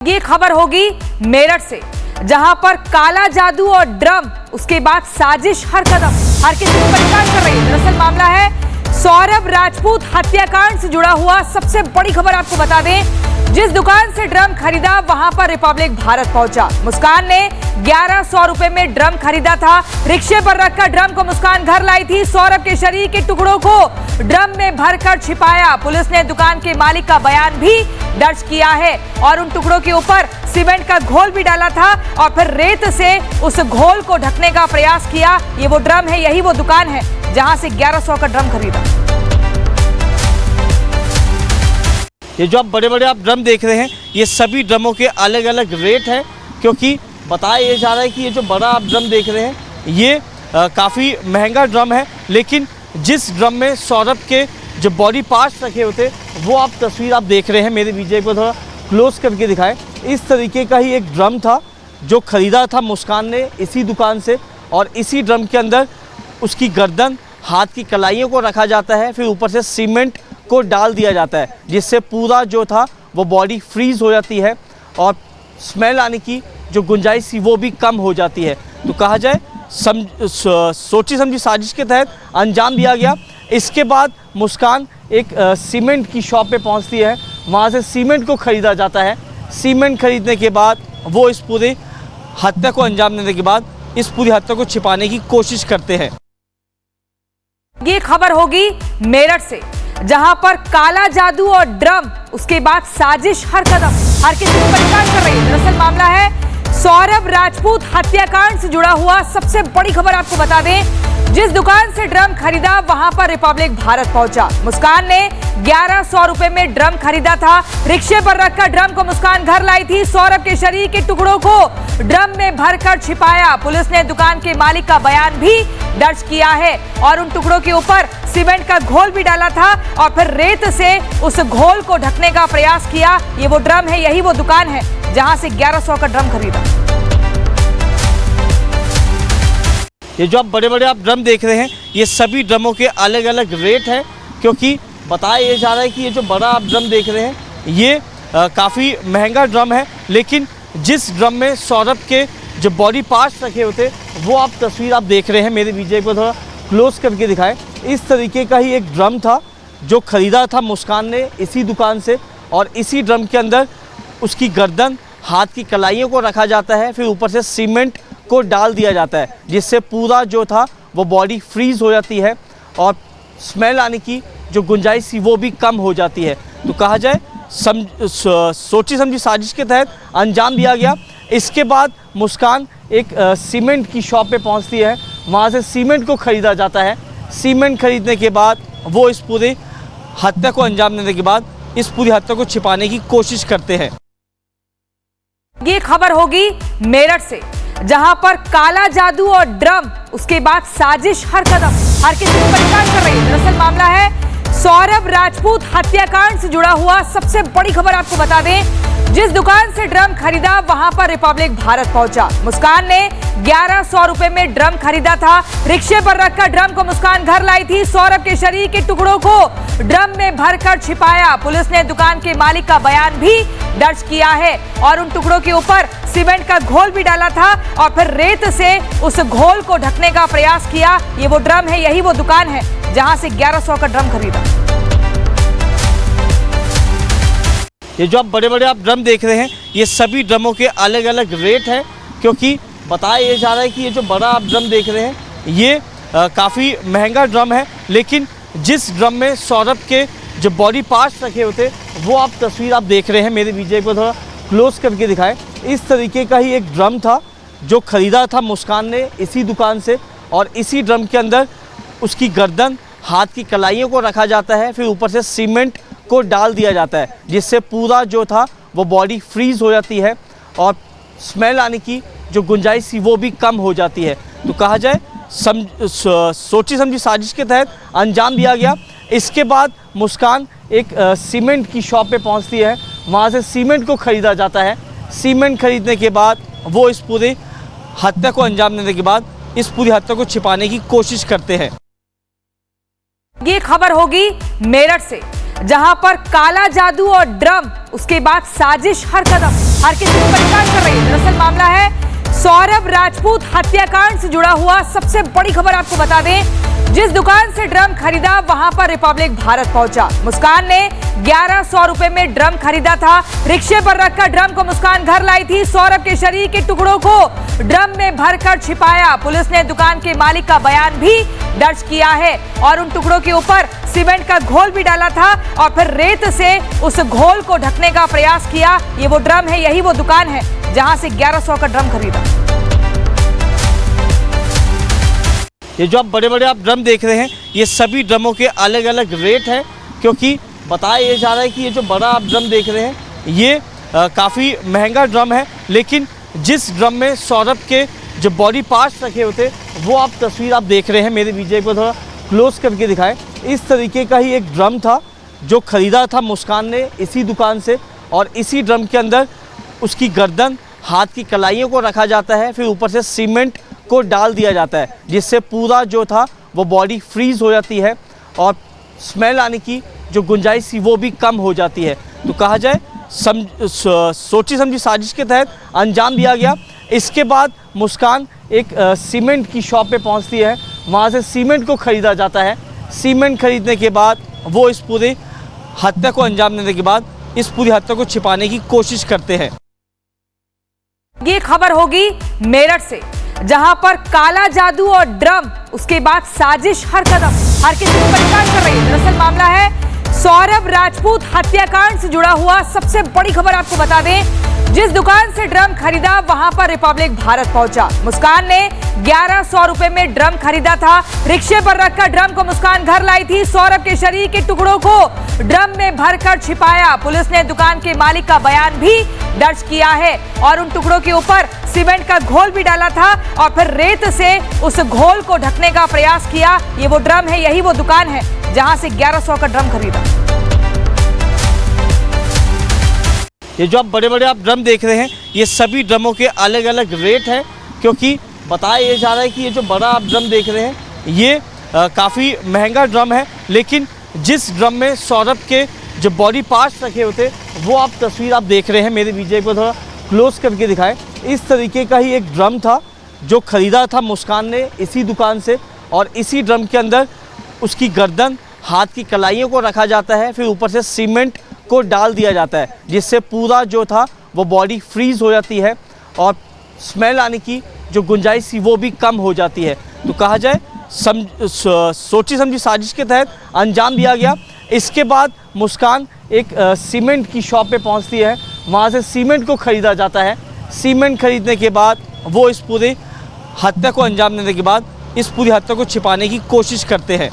ये खबर होगी मेरठ से, जहां पर काला जादू और ड्रम, उसके बाद साजिश हर कदम हर किसी को परेशान कर रही है। दरअसल मामला है सौरभ राजपूत हत्याकांड से जुड़ा हुआ। सबसे बड़ी खबर आपको बता दें, जिस दुकान से ड्रम खरीदा वहां पर रिपब्लिक भारत पहुंचा। मुस्कान ने 1100 रुपए में ड्रम खरीदा था। रिक्शे पर रखकर ड्रम को मुस्कान घर लाई थी। सौरभ के शरीर के टुकड़ों को ड्रम में भरकर छिपाया। पुलिस ने दुकान के मालिक का बयान भी दर्ज किया है और उन टुकड़ों के ऊपर सीमेंट का घोल भी डाला था और फिर रेत से उस घोल को ढकने का प्रयास किया। ये वो ड्रम है, यही वो दुकान है जहां से 1100 का ड्रम खरीदा। ये जो आप बड़े आप ड्रम देख रहे हैं, ये सभी ड्रमों के अलग अलग रेट हैं, क्योंकि बताया ये जा रहा है कि ये जो बड़ा आप ड्रम देख रहे हैं ये काफ़ी महंगा ड्रम है। लेकिन जिस ड्रम में सौरभ के जो बॉडी पार्ट्स रखे होते, वो आप तस्वीर आप देख रहे हैं, मेरे विजय को थोड़ा क्लोज करके दिखाएं। इस तरीके का ही एक ड्रम था जो ख़रीदा था मुस्कान ने इसी दुकान से, और इसी ड्रम के अंदर उसकी गर्दन, हाथ की कलाइयों को रखा जाता है, फिर ऊपर से सीमेंट को डाल दिया जाता है, जिससे पूरा जो था वो बॉडी फ्रीज हो जाती है और स्मेल आने की जो गुंजाइश थी वो भी कम हो जाती है। तो कहा जाए सोची समझी साजिश के तहत अंजाम दिया गया। इसके बाद मुस्कान एक सीमेंट की शॉप पे पहुंचती है, वहां से सीमेंट को ख़रीदा जाता है। सीमेंट खरीदने के बाद वो इस पूरी हत्या को अंजाम देने के बाद इस पूरी हत्या को छिपाने की कोशिश करते हैं। ये खबर होगी मेरठ से, जहां पर काला जादू और ड्रम, उसके बाद साजिश हर कदम हर किसी को परेशान कर रही है। दरअसल मामला है सौरभ राजपूत हत्याकांड से जुड़ा हुआ। सबसे बड़ी खबर आपको बता दें, जिस दुकान से ड्रम खरीदा वहां पर रिपब्लिक भारत पहुंचा। मुस्कान ने 1100 रुपए में ड्रम खरीदा था। रिक्शे पर रखकर ड्रम को मुस्कान घर लाई थी। सौरभ के शरीर के टुकड़ों को ड्रम में भरकर छिपाया। पुलिस ने दुकान के मालिक का बयान भी दर्ज किया है और उन टुकड़ों के ऊपर सीमेंट का घोल भी डाला था और फिर रेत से उस घोल को ढकने का प्रयास किया। ये वो ड्रम है, यही वो दुकान है जहां से 1100 का ड्रम खरीदा। ये जो आप बड़े आप ड्रम देख रहे हैं, ये सभी ड्रमों के अलग अलग रेट हैं, क्योंकि बताया ये जा रहा है कि ये जो बड़ा आप ड्रम देख रहे हैं ये काफ़ी महंगा ड्रम है। लेकिन जिस ड्रम में सौरभ के जो बॉडी पार्ट्स रखे होते, वो आप तस्वीर आप देख रहे हैं, मेरे विजय को थोड़ा क्लोज करके दिखाएं। इस तरीके का ही एक ड्रम था जो ख़रीदा था मुस्कान ने इसी दुकान से, और इसी ड्रम के अंदर उसकी गर्दन, हाथ की कलाइयों को रखा जाता है, फिर ऊपर से सीमेंट को डाल दिया जाता है, जिससे पूरा जो था वो बॉडी फ्रीज हो जाती है और स्मेल आने की जो गुंजाइश थी वो भी कम हो जाती है। तो कहा जाए सोची समझी साजिश के तहत अंजाम दिया गया। इसके बाद मुस्कान एक सीमेंट की शॉप पे पहुंचती है, वहां से सीमेंट को ख़रीदा जाता है। सीमेंट खरीदने के बाद वो इस पूरी हत्या को अंजाम देने के बाद इस पूरी हत्या को छिपाने की कोशिश करते हैं। ये खबर होगी मेरठ से, जहां पर काला जादू और ड्रम, उसके बाद साजिश हर कदम हर किसी को परेशान कर रही है। दरअसल मामला है सौरभ राजपूत हत्याकांड से जुड़ा हुआ। सबसे बड़ी खबर आपको बता दें, जिस दुकान से ड्रम खरीदा वहां पर रिपब्लिक भारत पहुंचा। मुस्कान ने 1100 रुपए में ड्रम खरीदा था। रिक्शे पर रखकर ड्रम को मुस्कान घर लाई थी। सौरभ के शरीर के टुकड़ों को ड्रम में भरकर छिपाया। पुलिस ने दुकान के मालिक का बयान भी दर्ज किया है और उन टुकड़ों के ऊपर सीमेंट का घोल भी डाला था और फिर रेत से उस घोल को ढकने का प्रयास किया। ये वो ड्रम है, यही वो दुकान है जहां से 1100 का ड्रम खरीदा। ये जो आप बड़े आप ड्रम देख रहे हैं, ये सभी ड्रमों के अलग अलग रेट हैं, क्योंकि बताया ये जा रहा है कि ये जो बड़ा आप ड्रम देख रहे हैं ये काफ़ी महंगा ड्रम है। लेकिन जिस ड्रम में सौरभ के जो बॉडी पार्ट्स रखे होते, वो आप तस्वीर आप देख रहे हैं, मेरे विजय को थोड़ा क्लोज करके दिखाएं। इस तरीके का ही एक ड्रम था जो ख़रीदा था मुस्कान ने इसी दुकान से, और इसी ड्रम के अंदर उसकी गर्दन, हाथ की कलाइयों को रखा जाता है, फिर ऊपर से सीमेंट को डाल दिया जाता है, जिससे पूरा जो था वो बॉडी फ्रीज हो जाती है और स्मेल आने की जो गुंजाइश थी वो भी कम हो जाती है। तो कहा जाए सोची समझी साजिश के तहत अंजाम दिया गया। इसके बाद मुस्कान एक सीमेंट की शॉप पे पहुंचती है, वहां से सीमेंट को ख़रीदा जाता है। सीमेंट खरीदने के बाद वो इस पूरी हत्या को अंजाम देने के बाद इस पूरी हत्या को छिपाने की कोशिश करते हैं। ये खबर होगी मेरठ से, जहां पर काला जादू और ड्रम, उसके बाद साजिश हर कदम हर किसी को परेशान कर रही है। दरअसल मामला है सौरभ राजपूत हत्याकांड से जुड़ा हुआ। सबसे बड़ी खबर आपको बता दें, जिस दुकान से ड्रम खरीदा वहां पर रिपब्लिक भारत पहुंचा। मुस्कान ने 1100 रुपए में ड्रम खरीदा था। रिक्शे पर रखकर ड्रम को मुस्कान घर लाई थी। सौरभ के शरीर के टुकड़ों को ड्रम में भरकर छिपाया। पुलिस ने दुकान के मालिक का बयान भी दर्ज किया है और उन टुकड़ों के ऊपर सीमेंट का घोल भी डाला था और फिर रेत से उस घोल को ढकने का प्रयास किया। ये वो ड्रम है, यही वो दुकान है जहां से 1100 का ड्रम खरीदा। ये जो आप बड़े बड़े आप ड्रम देख रहे हैं, ये सभी ड्रमों के अलग अलग रेट हैं, क्योंकि बताया ये जा रहा है कि ये जो बड़ा आप ड्रम देख रहे हैं ये काफ़ी महंगा ड्रम है। लेकिन जिस ड्रम में सौरभ के जो बॉडी पार्ट्स रखे होते, वो आप तस्वीर आप देख रहे हैं। मेरे विजय को थोड़ा क्लोज करके दिखाएं। इस तरीके का ही एक ड्रम था जो ख़रीदा था मुस्कान ने इसी दुकान से, और इसी ड्रम के अंदर उसकी गर्दन, हाथ की कलाइयों को रखा जाता है, फिर ऊपर से सीमेंट को डाल दिया जाता है, जिससे पूरा जो था वो बॉडी फ्रीज हो जाती है और स्मेल आने की जो गुंजाइश थी वो भी कम हो जाती है। तो कहा जाए सोची समझी साजिश के तहत अंजाम दिया गया। इसके बाद मुस्कान एक सीमेंट की शॉप पे पहुंचती है, वहां से सीमेंट को ख़रीदा जाता है। सीमेंट खरीदने के बाद वो इस पूरी हत्या को अंजाम देने के बाद इस पूरी हत्या को छिपाने की कोशिश करते हैं। ये खबर होगी मेरठ से, जहां पर काला जादू और ड्रम, उसके बाद साजिश हर कदम, हर किसी को परेशान कर रही है। दरअसल मामला है सौरभ राजपूत हत्याकांड से जुड़ा हुआ। सबसे बड़ी खबर आपको बता दें, जिस दुकान से ड्रम खरीदा वहां पर रिपब्लिक भारत पहुंचा। मुस्कान ने 1100 रुपए में ड्रम खरीदा था। रिक्शे पर रखकर ड्रम को मुस्कान घर लाई थी। सौरभ के शरीर के टुकड़ों को ड्रम में भरकर छिपाया। पुलिस ने दुकान के मालिक का बयान भी दर्ज किया है और उन टुकड़ों के ऊपर सीमेंट का घोल भी डाला था और फिर रेत से उस घोल को ढकने का प्रयास किया। ये वो ड्रम है, यही वो दुकान है जहां से 1100 का ड्रम खरीदा। ये जो आप बड़े बड़े आप ड्रम देख रहे हैं, ये सभी ड्रमों के अलग अलग रेट हैं, क्योंकि बताया ये जा रहा है कि ये जो बड़ा आप ड्रम देख रहे हैं ये काफ़ी महंगा ड्रम है। लेकिन जिस ड्रम में सौरभ के जो बॉडी पार्ट्स रखे होते, वो आप तस्वीर आप देख रहे हैं। मेरे विजय को थोड़ा क्लोज करके दिखाएं। इस तरीके का ही एक ड्रम था जो ख़रीदा था मुस्कान ने इसी दुकान से, और इसी ड्रम के अंदर उसकी गर्दन, हाथ की कलाइयों को रखा जाता है, फिर ऊपर से सीमेंट को डाल दिया जाता है, जिससे पूरा जो था वो बॉडी फ्रीज हो जाती है और स्मेल आने की जो गुंजाइश थी वो भी कम हो जाती है। तो कहा जाए सोची समझी साजिश के तहत अंजाम दिया गया। इसके बाद मुस्कान एक सीमेंट की शॉप पे पहुंचती है, वहां से सीमेंट को ख़रीदा जाता है। सीमेंट खरीदने के बाद वो इस पूरी हत्या को अंजाम देने के बाद इस पूरी हत्या को छिपाने की कोशिश करते हैं।